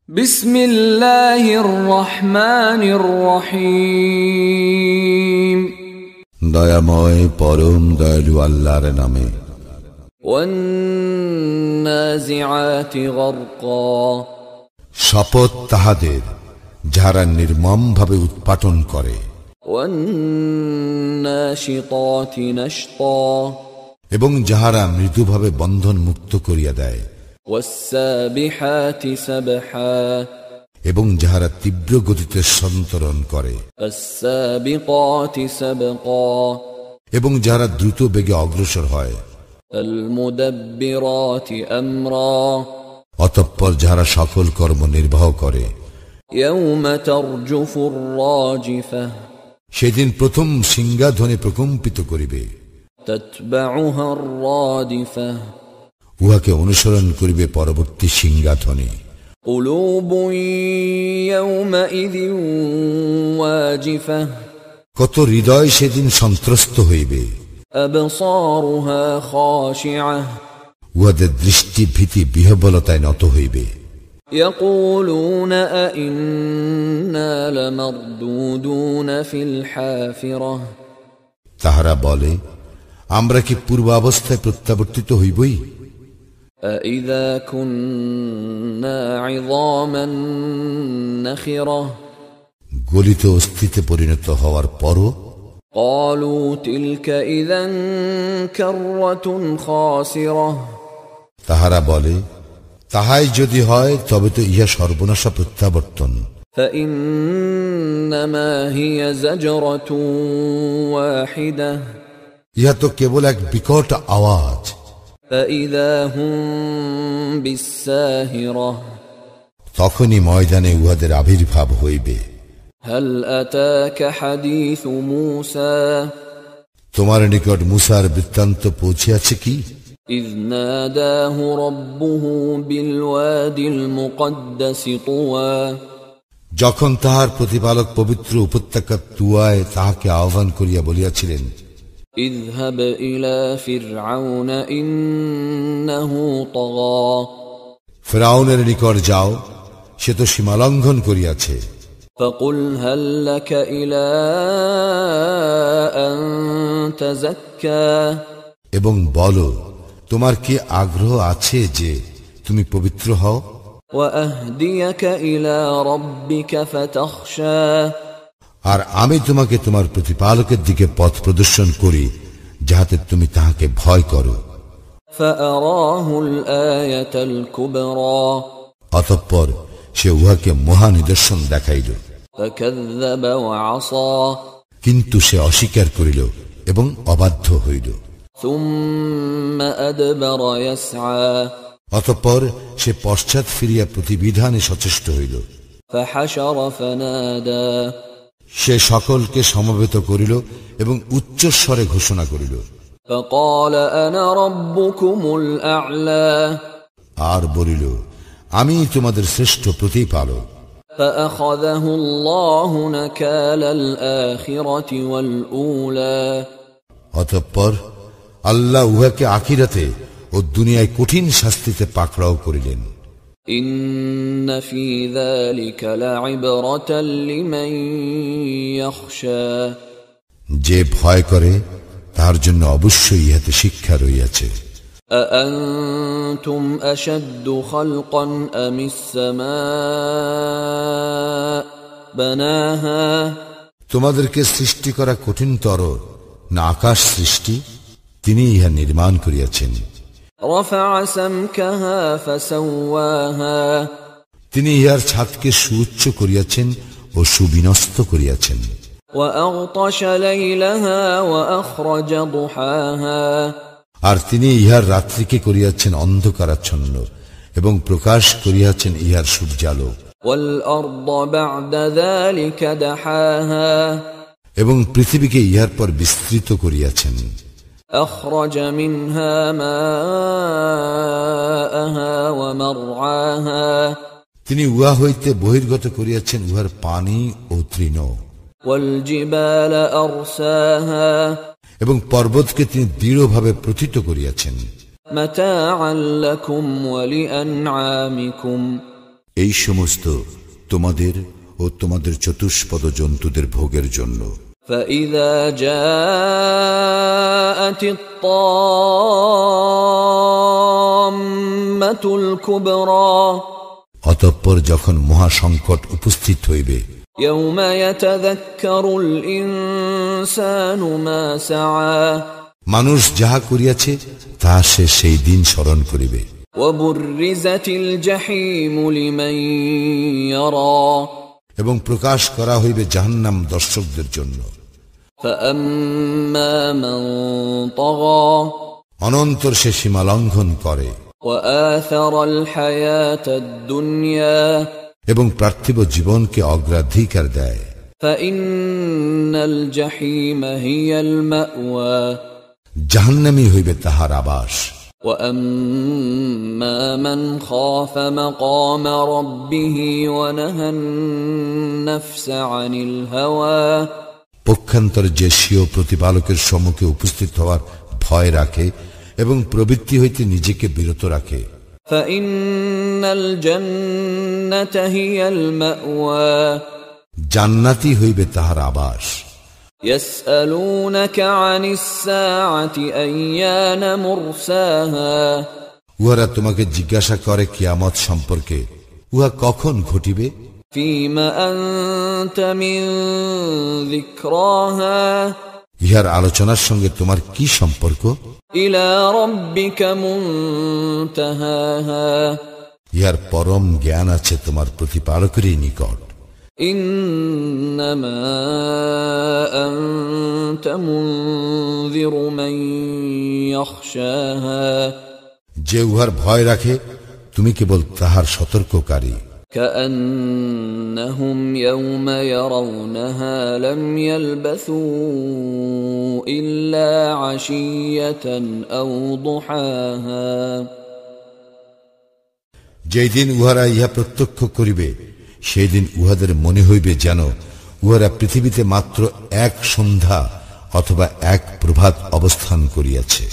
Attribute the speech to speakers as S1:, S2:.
S1: বিসমিল্লাহির রহমানির রহিম।
S2: দয়াময় পরম দয়ালু আল্লাহর নামে।
S1: ওয়ান্নাজিআতি গরকা,
S2: শপথ তাহাদের যারা নির্মমভাবে উৎপাটন করে।
S1: ওয়ান্নাশিতাতি নাশতা,
S2: এবং যাহারা মৃদুভাবে বন্ধন মুক্ত করিয়া দেয়।
S1: ওয়াসসাবিহাতি সাবহা,
S2: এবং যাহারা তীব্র গতিতে সন্তরণ করে।
S1: আসসাবিকাতি সাবকা,
S2: এবং যাহারা দ্রুত বেগে অগ্রসর হয়।
S1: আলমুদাব্বিরাতি আমরা,
S2: অতঃপর যাহারা সকল কর্ম নির্বাহ করে।
S1: ইয়াওমা তারজুফুর রাজিফা,
S2: সেদিন প্রথম সিংহাধ্বনি প্রকম্পিত করিবে।
S1: তাতবাউহার রাদিফা,
S2: উহাকে অনুসরণ করিবে পরবর্তী সিংহাধ্বনি।
S1: কুলুবুন ইয়াওমাইযিন ওয়াজিফা,
S2: কত হৃদয় সেদিন সন্ত্রস্ত হইবে।
S1: আবসারুহা খাশিআহ,
S2: উহাদের দৃষ্টি ভীতি বিহ্বলতায় নত হইবে।
S1: ইয়াকুলুনা আইন্না লামারদুদুনা ফিল হাফিরাহ,
S2: তাহারা বলে, আমরা কি পূর্বাবস্থায় প্রত্যাবর্তিত হইবই?
S1: আইযা কুন্না ইযামান নাখিরাহ,
S2: গলিত অস্থিতে পরিণত হওয়ার পরও।
S1: ক্বালু তিলকা ইযান কাররাতুন খাসিরাহ,
S2: তাহারা বলে, তাহাই যদি হয় তবে তো ইহা সর্বনাশা প্রত্যাবর্তন।
S1: ফাইন্নামা হিয়া যাজরাতুন ওয়াহিদাহ,
S2: ইহা তো কেবল এক বিকট আওয়াজ।
S1: ফাইযা হুম বিসসাহিরাহ,
S2: তখনই ময়দানে উহাদের আবির্ভাব হইবে।
S1: হাল আতাকা হাদিসু মূসা,
S2: তোমার নিকট মূসার বৃত্তান্ত পৌঁছিয়াছে কি?
S1: ইয নাদাহু রাব্বুহু বিল ওয়াদিল মুকদ্দাসি তুওয়া,
S2: যখন তাহার প্রতিপালক পবিত্র উপত্যকা তুয়ায় তাহাকে আহ্বান করিয়া বলিয়াছিলেন,
S1: ইযহাব ইলা ফিরআউন ইন্নাহু তাগা,
S2: ফিরআউনের নিকট যাও, সে তো সীমালঙ্ঘন করিয়াছে।
S1: ফাকুল হাল লাকা ইলা আন তাযাক্কা,
S2: এবং বলো, তোমার কি আগ্রহ আছে যে তুমি পবিত্র হও?
S1: ওয়া আহদিয়াকা ইলা রাব্বিকা ফাতাখশা,
S2: আর আমি তোমাকে তোমার প্রতিপালকের দিকে পথ প্রদর্শন করি, যাহাতে তুমি তাহাকে ভয় করো।
S1: ফাআরাহুল আয়াতাল কুবরা,
S2: অতঃপর সে উহাকে মহা নিদর্শন দেখাইল।
S1: ফাকাযযাবা ওয়া আসা,
S2: কিন্তু সে অস্বীকার করিল এবং অবাধ্য হইল।
S1: সুম্মা আদবারা ইয়াসআ,
S2: অতঃপর সে পশ্চাৎ ফিরিয়া প্রতিবিধানে সচেষ্ট হইল।
S1: ফাহাশারা ফানাদা,
S2: সে সকলকে সমবেত করিল এবং উচ্চস্বরে ঘোষণা করিল।
S1: ফাকাল আনা রাব্বুকুমুল আ'লা,
S2: আর বলিল, আমি তোমাদের শ্রেষ্ঠ প্রতিপালক।
S1: ফাআখাযাহু আল্লাহু নাকালাল আখিরাতি ওয়াল উলা,
S2: অতঃপর আল্লাহ উহাকে আখিরাতে ও দুনিয়ায় কঠিন শাস্তিতে পাকড়াও করিলেন।
S1: ইন্না ফী যালিকা লা'iবরাতাল লিমান ইয়াখশা,
S2: যে ভয় করে তার জন্য অবশ্যই ইহাতে শিক্ষা রইয়াছে।
S1: আআনতুম আশাদ্দু খালকান আমিস সামা বানাহা,
S2: তোমাদেরকে সৃষ্টি করা কঠিনতর না আকাশ সৃষ্টি? তিনি ইহা নির্মাণ করিয়াছেন।
S1: রাফা সামকাহা ফাসাওয়াহা,
S2: তিনি ইহার ছাদকে সুউচ্চ করিয়াছেন ও সুবিন্যস্ত করিয়াছেন।
S1: ওয়া আগতাশা লাইলাহা ওয়া আখরাজা দুহাহা,
S2: আর তিনি ইহার রাত্রিকে করিয়াছেন অন্ধকারাচ্ছন্ন এবং প্রকাশ করিয়াছেন ইহার সূর্যালোক।
S1: ওয়াল আরদা বা'দা যালিকা দাহাহা,
S2: এবং পৃথিবীকে ইহার পর বিস্তৃত করিয়াছেন।
S1: আখরাজা মিনহা মাআহা ওয়া মারআহা,
S2: তিনি উহা হইতে বহির্গত করিয়াছেন উহার পানি ও তৃণ।
S1: ওয়াল জিবালা আরসাহা,
S2: এবং পর্বতকে তিনি দৃঢ়ভাবে প্রথিত করিয়াছেন।
S1: মাতাআন লাকুম ওয়া লিআনআমিকুম,
S2: এই সমস্ত তোমাদের ও তোমাদের চতুষ্পদ জন্তুদের ভোগের জন্য।
S1: فإذا جاءت الطامة الكبرى
S2: অতঃপর যখন মহাসংকট উপস্থিত হইবে,
S1: يوم يتذكر الإنسان ما سعى
S2: মানুষ যাহা করিয়াছে তাহা সে সেই দিন স্মরণ করিবে।
S1: وبرزت الجحيم لمن يرى
S2: এবং প্রকাশ করা হইবে জাহান্নাম দর্শকদের জন্য।
S1: فأما من طغى
S2: অনন্তর সে সীমা লঙ্ঘন করে
S1: وآثر الحياة الدنيا
S2: এবং পার্থিব জীবনকে অগ্রাধিকার দেয়।
S1: فإن الجحيم هي المأوى
S2: জাহান্নামই হইবে তাহার আবাস।
S1: وأما من خاف مقام ربه ونهى النفس عن الهوى
S2: পক্ষান্তরে যে স্বীয় প্রতিপালকের সম্মুখে উপস্থিত হওয়ার ভয় রাখে এবং প্রবৃত্তি হইতে নিজেকে বিরত রাখে,
S1: فإن الجنة هي المأوى
S2: জান্নাতই হইবে তাহার আবাস।
S1: يسألونك عن الساعة أيان مرساها
S2: উহারা তোমাকে জিজ্ঞাসা করে কিয়ামত সম্পর্কে, উহা কখন ঘটিবে?
S1: فيما أنت من ذكراها
S2: ইহার আলোচনার সঙ্গে তোমার কি সম্পর্ক?
S1: إلى ربك منتهاها
S2: ইহার পরম জ্ঞান আছে তোমার প্রতিপালকেরই নিকট।
S1: إنما أنت منذر من يخشاها
S2: যে উহার ভয় রাখে তুমি কেবল তাহার সতর্ককারী।
S1: كأنهم يوم يرونها لم يلبثوا إلا عشية أو ضحاها
S2: যেই দিন উহারা ইহা প্রত্যক্ষ করিবে সেই দিন উহাদের মনে হইবে যেন উহারা পৃথিবীতে মাত্র এক সন্ধ্যা অথবা এক প্রভাত অবস্থান করিয়াছে।